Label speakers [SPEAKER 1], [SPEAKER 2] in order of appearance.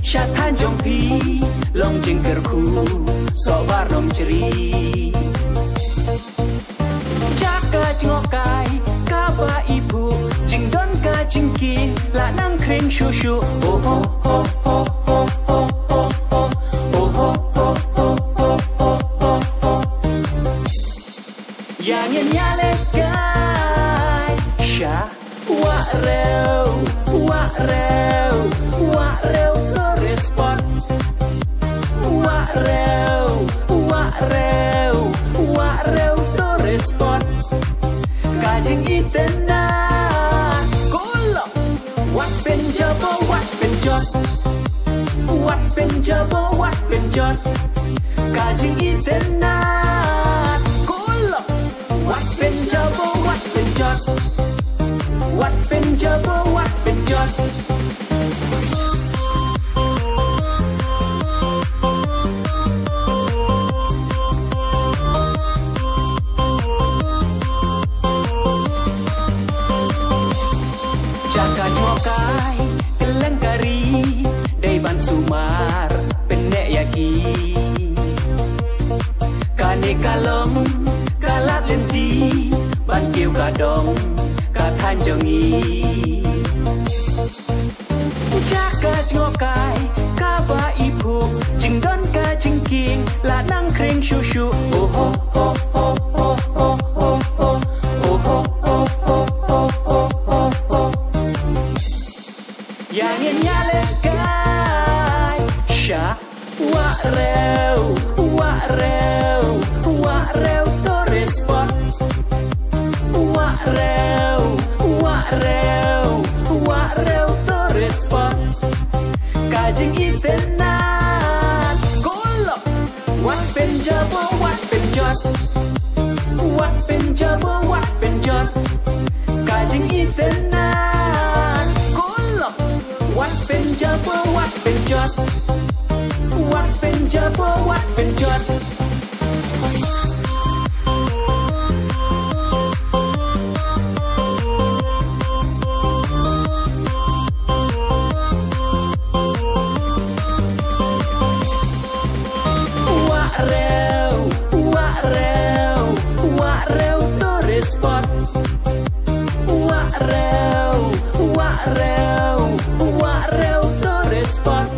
[SPEAKER 1] Syatan jompi long jengkerku sobar nom ceri Jaka jengokai kaba ibu jengdon ka jengki la nang kring shushu oh oh oh oh oh oh oh oh oh oh oh oh oh yang nyale kai sha wa reu to respond wa reu to respond kajing itena kolo wat penjabo wat penjot kajing itena kolo wat penjabo wat penjot Jaka jokai kelengkari Daiban sumar penek yaki Kane kalong kalat lenti Ban kiu kadong katan jongi Jaka jokai kaba ibu jengdon ka jengking la nang kring shushu oh oh oh oh oh oh oh oh oh oh oh oh oh yang nyale kai sha wa reu to respond wa reu to respond kajing itena kolo wat penjabo wat penjot kajing itena kolo wat penjabo wat penjot wa reu to respond wa reu to respond